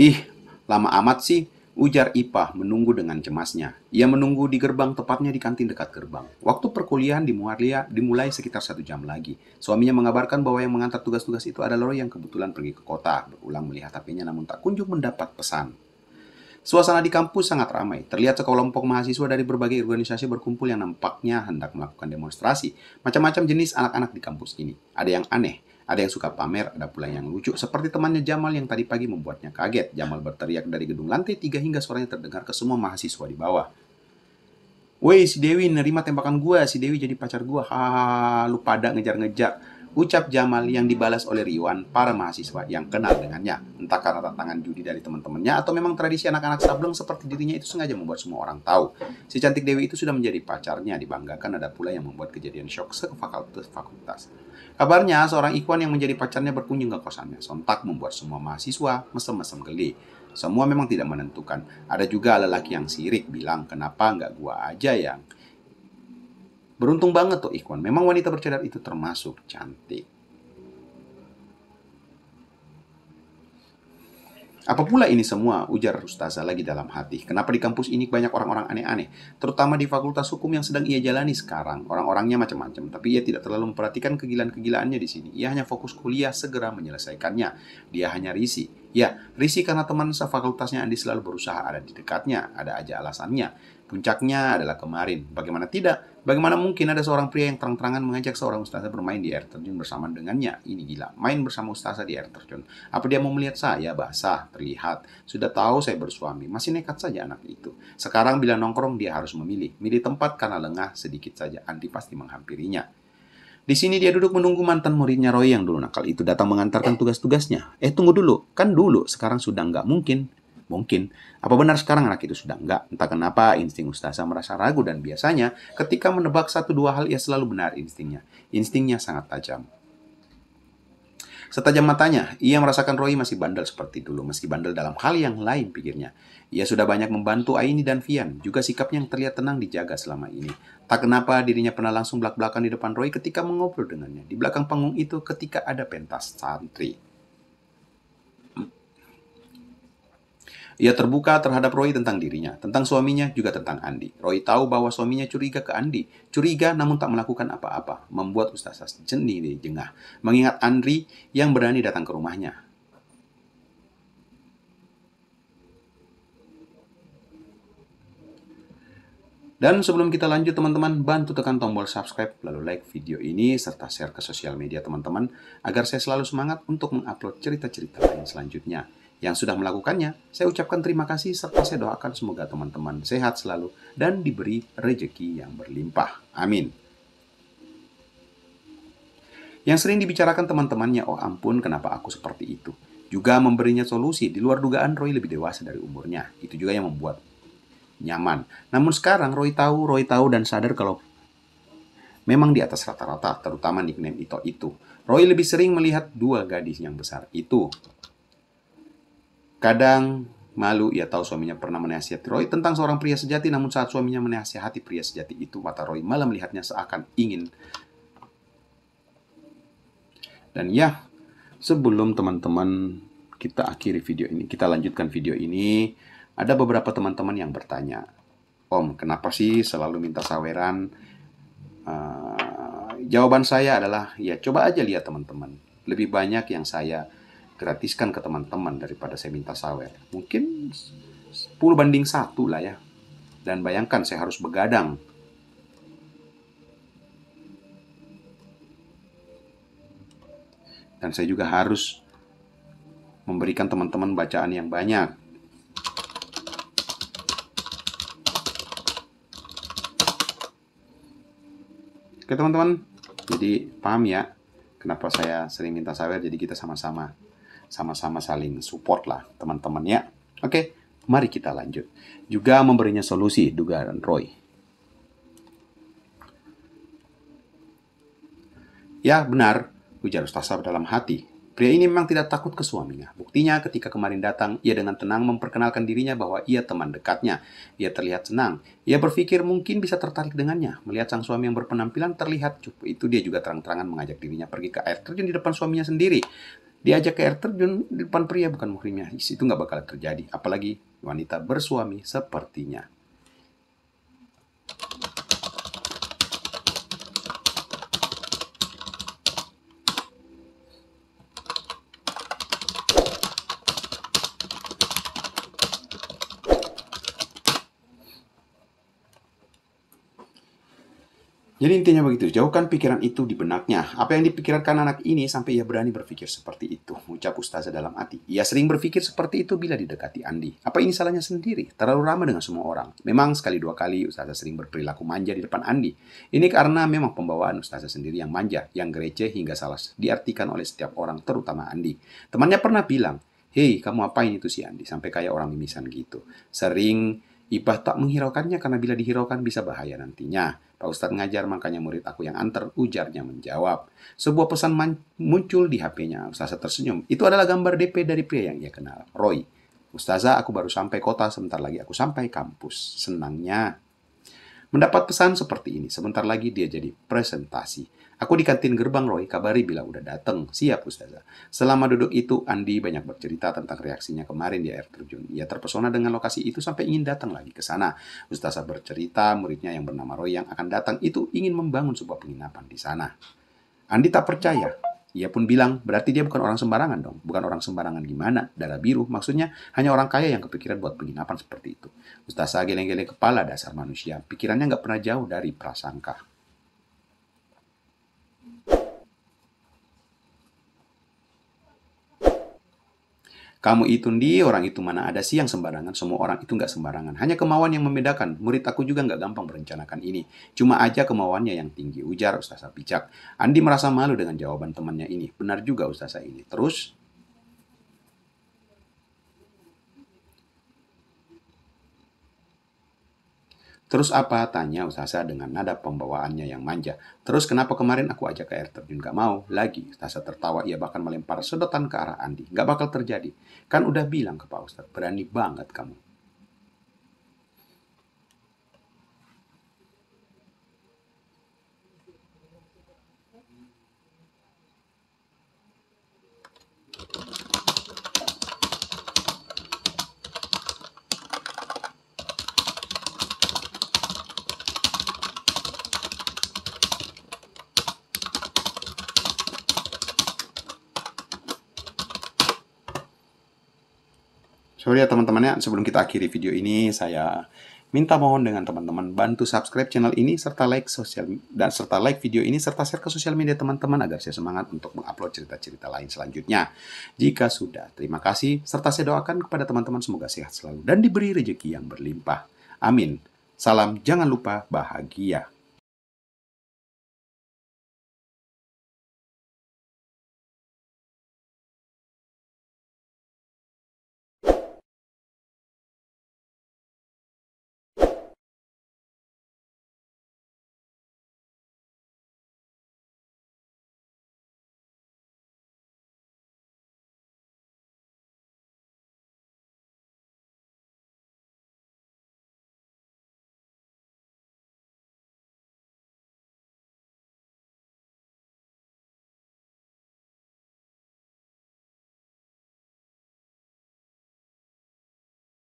Ih, lama amat sih, ujar Ipah menunggu dengan cemasnya. Ia menunggu di gerbang, tepatnya di kantin dekat gerbang. Waktu perkuliahan dimulai sekitar 1 jam lagi. Suaminya mengabarkan bahwa yang mengantar tugas-tugas itu adalah Roy yang kebetulan pergi ke kota. Berulang melihat HP-nya namun tak kunjung mendapat pesan. Suasana di kampus sangat ramai. Terlihat sekelompok mahasiswa dari berbagai organisasi berkumpul yang nampaknya hendak melakukan demonstrasi. Macam-macam jenis anak-anak di kampus ini. Ada yang aneh, ada yang suka pamer, ada pula yang lucu. Seperti temannya Jamal yang tadi pagi membuatnya kaget. Jamal berteriak dari gedung lantai 3 hingga suaranya terdengar ke semua mahasiswa di bawah. Woi, si Dewi nerima tembakan gua, si Dewi jadi pacar gua. Hahaha, lu pada ngejar-ngejar. Ucap Jamal yang dibalas oleh riuan para mahasiswa yang kenal dengannya. Entah karena tantangan judi dari teman-temannya atau memang tradisi anak-anak sableng seperti dirinya itu sengaja membuat semua orang tahu. Si cantik Dewi itu sudah menjadi pacarnya, dibanggakan. Ada pula yang membuat kejadian shock se-fakultas. Kabarnya seorang ikhwan yang menjadi pacarnya berkunjung ke kosannya. Sontak membuat semua mahasiswa mesem-mesem geli. Semua memang tidak menentukan. Ada juga lelaki yang sirik bilang, kenapa nggak gua aja yang... Beruntung banget tuh Ikhwan. Memang wanita bercadar itu termasuk cantik. Apa pula ini semua? Ujar Ustazah lagi dalam hati. Kenapa di kampus ini banyak orang-orang aneh-aneh? Terutama di fakultas hukum yang sedang ia jalani sekarang. Orang-orangnya macam-macam. Tapi ia tidak terlalu memperhatikan kegilaan-kegilaannya di sini. Ia hanya fokus kuliah, segera menyelesaikannya. Dia hanya risih. Ya, risih karena teman sefakultasnya Andi selalu berusaha ada di dekatnya. Ada aja alasannya. Puncaknya adalah kemarin. Bagaimana tidak? Bagaimana mungkin ada seorang pria yang terang-terangan mengajak seorang ustazah bermain di air terjun bersama dengannya? Ini gila. Main bersama ustazah di air terjun. Apa dia mau melihat saya basah, terlihat? Sudah tahu saya bersuami. Masih nekat saja anak itu. Sekarang bila nongkrong dia harus memilih. Milih tempat karena lengah sedikit saja. Andi pasti menghampirinya. Di sini dia duduk menunggu mantan muridnya Roy yang dulu nakal itu datang mengantarkan tugas-tugasnya. Tunggu dulu. Kan dulu. Sekarang sudah nggak mungkin. Mungkin. Apa benar sekarang anak itu sudah enggak? Entah kenapa insting ustazah merasa ragu dan biasanya ketika menebak satu dua hal ia selalu benar instingnya. Instingnya sangat tajam. Setajam matanya, ia merasakan Roy masih bandel seperti dulu, meski bandel dalam hal yang lain pikirnya. Ia sudah banyak membantu Aini dan Vian, juga sikapnya yang terlihat tenang dijaga selama ini. Tak kenapa dirinya pernah langsung belak-belakan di depan Roy ketika mengobrol dengannya. Di belakang panggung itu ketika ada pentas santri. Ia terbuka terhadap Roy tentang dirinya, tentang suaminya, juga tentang Andi. Roy tahu bahwa suaminya curiga ke Andi. Curiga namun tak melakukan apa-apa. Membuat Ustazah jenih jengah. Mengingat Andri yang berani datang ke rumahnya. Dan sebelum kita lanjut teman-teman, bantu tekan tombol subscribe, lalu like video ini, serta share ke sosial media teman-teman, agar saya selalu semangat untuk mengupload cerita-cerita lain selanjutnya. Yang sudah melakukannya, saya ucapkan terima kasih, serta saya doakan semoga teman-teman sehat selalu dan diberi rejeki yang berlimpah. Amin. Yang sering dibicarakan teman-temannya, oh ampun kenapa aku seperti itu. Juga memberinya solusi, di luar dugaan Roy lebih dewasa dari umurnya. Itu juga yang membuat nyaman. Namun sekarang Roy tahu dan sadar kalau memang di atas rata-rata, terutama nickname Ito itu. Roy lebih sering melihat dua gadis yang besar itu. Kadang malu ia tahu suaminya pernah menasihati Roy tentang seorang pria sejati, namun saat suaminya menasihati pria sejati itu, mata Roy malah melihatnya seakan ingin. Dan ya, sebelum teman-teman kita akhiri video ini, kita lanjutkan video ini, ada beberapa teman-teman yang bertanya, Om, kenapa sih selalu minta saweran? Jawaban saya adalah, ya coba aja lihat teman-teman. Lebih banyak yang saya gratiskan ke teman-teman daripada saya minta sawer. Mungkin 10 banding 1 lah ya. Dan bayangkan saya harus begadang. Dan saya juga harus memberikan teman-teman bacaan yang banyak. Oke teman-teman, jadi paham ya kenapa saya sering minta sawer, jadi kita sama-sama saling support lah teman-teman ya. Oke, mari kita lanjut. Juga memberinya solusi dugaan Roy. Ya benar, ujar Ustazah dalam hati. Pria ini memang tidak takut ke suaminya. Buktinya ketika kemarin datang, ia dengan tenang memperkenalkan dirinya bahwa ia teman dekatnya. Ia terlihat senang. Ia berpikir mungkin bisa tertarik dengannya. Melihat sang suami yang berpenampilan terlihat cupu itu, dia juga terang-terangan mengajak dirinya pergi ke air terjun di depan suaminya sendiri. Diajak ke air terjun di depan pria bukan muhrimnya, itu nggak bakal terjadi. Apalagi wanita bersuami sepertinya. Jadi intinya begitu, jauhkan pikiran itu di benaknya. Apa yang dipikirkan anak ini sampai ia berani berpikir seperti itu? Ucap Ustazah dalam hati. Ia sering berpikir seperti itu bila didekati Andi. Apa ini salahnya sendiri? Terlalu ramah dengan semua orang. Memang sekali dua kali Ustazah sering berperilaku manja di depan Andi. Ini karena memang pembawaan Ustazah sendiri yang manja, yang gereceh hingga salah diartikan oleh setiap orang, terutama Andi. Temannya pernah bilang, "Hei, kamu apain itu si Andi? Sampai kayak orang mimisan gitu." Sering Ipah tak menghiraukannya karena bila dihiraukan bisa bahaya nantinya. Pak Ustadz ngajar makanya murid aku yang antar, ujarnya menjawab. Sebuah pesan muncul di HP-nya. Ustazah tersenyum. Itu adalah gambar DP dari pria yang ia kenal, Roy. Ustazah, aku baru sampai kota, sebentar lagi aku sampai kampus. Senangnya mendapat pesan seperti ini. Sebentar lagi dia jadi presentasi. Aku di kantin gerbang Roy, kabari bila udah dateng. Siap Ustazah. Selama duduk itu, Andi banyak bercerita tentang reaksinya kemarin di air terjun. Ia terpesona dengan lokasi itu sampai ingin datang lagi ke sana. Ustazah bercerita, muridnya yang bernama Roy yang akan datang itu ingin membangun sebuah penginapan di sana. Andi tak percaya. Ia pun bilang, berarti dia bukan orang sembarangan dong. Bukan orang sembarangan gimana? Darah biru, maksudnya hanya orang kaya yang kepikiran buat penginapan seperti itu. Ustazah geleng-geleng kepala, dasar manusia. Pikirannya nggak pernah jauh dari prasangka. Kamu itu ndi, orang itu mana ada sih yang sembarangan? Semua orang itu nggak sembarangan. Hanya kemauan yang membedakan. Murid aku juga nggak gampang merencanakan ini. Cuma aja kemauannya yang tinggi, ujar Ustazah bijak. Andi merasa malu dengan jawaban temannya ini. Benar juga Ustazah ini. Terus apa? Tanya Ustazah dengan nada pembawaannya yang manja. Terus kenapa kemarin aku ajak ke air terjun? Gak mau lagi. Ustazah tertawa, ia bahkan melempar sedotan ke arah Andi. Gak bakal terjadi. Kan udah bilang ke Pak Ustadz, berani banget kamu. Sorry ya teman-temannya, sebelum kita akhiri video ini, saya minta mohon dengan teman-teman bantu subscribe channel ini serta like video ini serta share ke sosial media teman-teman agar saya semangat untuk mengupload cerita-cerita lain selanjutnya. Jika sudah, terima kasih serta saya doakan kepada teman-teman semoga sehat selalu dan diberi rezeki yang berlimpah. Amin. Salam, jangan lupa bahagia.